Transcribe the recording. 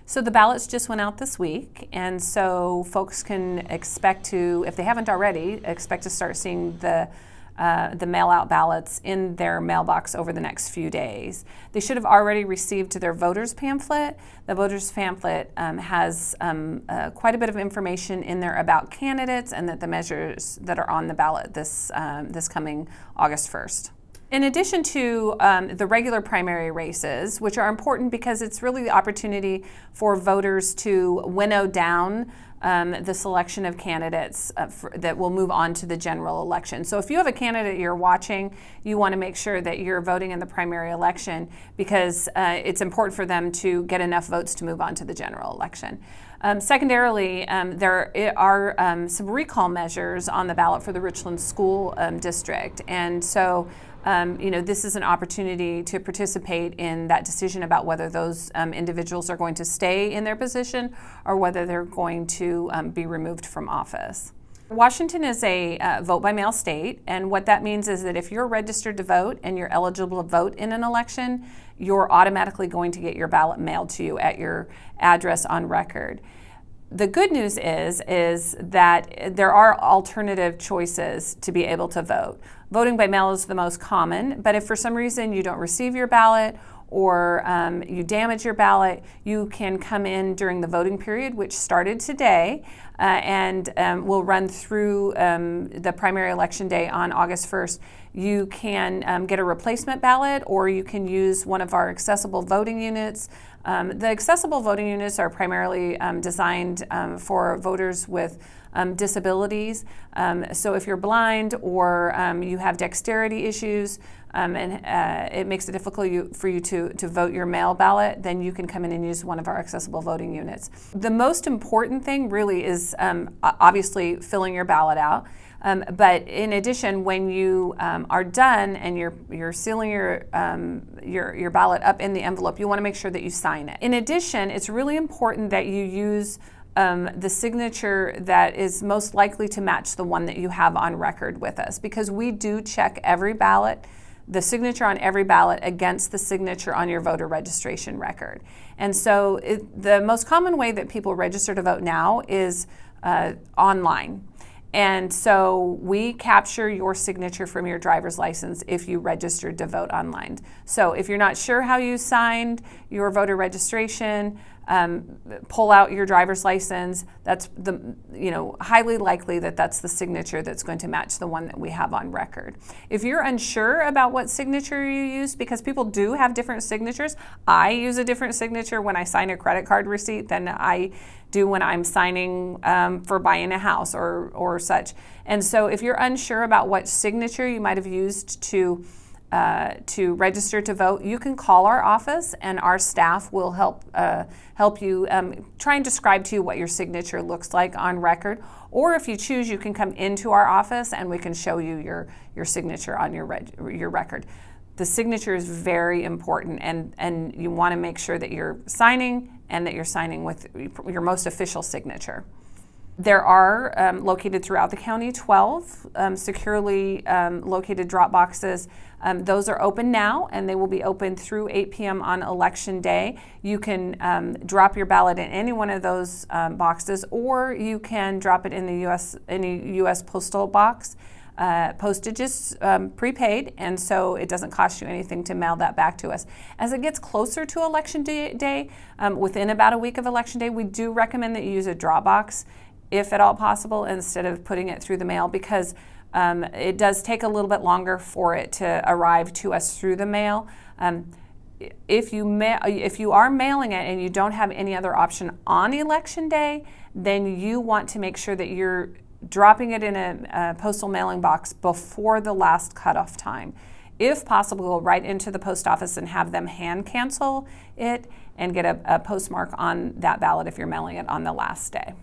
So the ballots just went out this week, and so folks can expect to, if they haven't already, expect to start seeing the mail-out ballots in their mailbox over the next few days. They should have already received their voters pamphlet. The voters pamphlet has quite a bit of information in there about candidates and that the measures that are on the ballot this coming August 1st. In addition to the regular primary races, which are important because it's really the opportunity for voters to winnow down the selection of candidates that will move on to the general election. So if you have a candidate you're watching, you want to make sure that you're voting in the primary election because it's important for them to get enough votes to move on to the general election. Secondarily, there are some recall measures on the ballot for the Richland School District, and so this is an opportunity to participate in that decision about whether those individuals are going to stay in their position or whether they're going to be removed from office. Washington is a vote-by-mail state, and what that means is that if you're registered to vote and you're eligible to vote in an election, you're automatically going to get your ballot mailed to you at your address on record. The good news is that there are alternative choices to be able to vote. Voting by mail is the most common, but if for some reason you don't receive your ballot or you damage your ballot, you can come in during the voting period, which started today and will run through the primary election day on August 1st. You can get a replacement ballot, or you can use one of our accessible voting units. The accessible voting units are primarily designed for voters with disabilities. So if you're blind or you have dexterity issues and it makes it difficult for you to vote your mail ballot, then you can come in and use one of our accessible voting units. The most important thing really is obviously filling your ballot out. But in addition, when you are done and you're sealing your ballot up in the envelope, you want to make sure that you sign it. In addition, it's really important that you use the signature that is most likely to match the one that you have on record with us, because we do check every ballot, the signature on every ballot against the signature on your voter registration record. And so the most common way that people register to vote now is online. And so we capture your signature from your driver's license if you registered to vote online. So if you're not sure how you signed your voter registration, pull out your driver's license. That's highly likely that that's the signature that's going to match the one that we have on record. If you're unsure about what signature you use, because people do have different signatures, I use a different signature when I sign a credit card receipt than I do when I'm signing for buying a house or such. And so if you're unsure about what signature you might have used to register to vote, you can call our office and our staff will help you try and describe to you what your signature looks like on record. Or if you choose, you can come into our office and we can show you your signature on your record. The signature is very important, and you want to make sure that you're signing and that you're signing with your most official signature. There are located throughout the county 12 securely located drop boxes. Those are open now, and they will be open through 8 p.m. on Election Day. You can drop your ballot in any one of those boxes, or you can drop it in any U.S. postal box. Postage is prepaid, and so it doesn't cost you anything to mail that back to us. As it gets closer to Election Day, within about a week of Election Day, we do recommend that you use a drop box, if at all possible, instead of putting it through the mail, because it does take a little bit longer for it to arrive to us through the mail. If you are mailing it and you don't have any other option on Election Day, then you want to make sure that you're dropping it in a postal mailing box before the last cutoff time. If possible, go right into the post office and have them hand cancel it and get a postmark on that ballot if you're mailing it on the last day.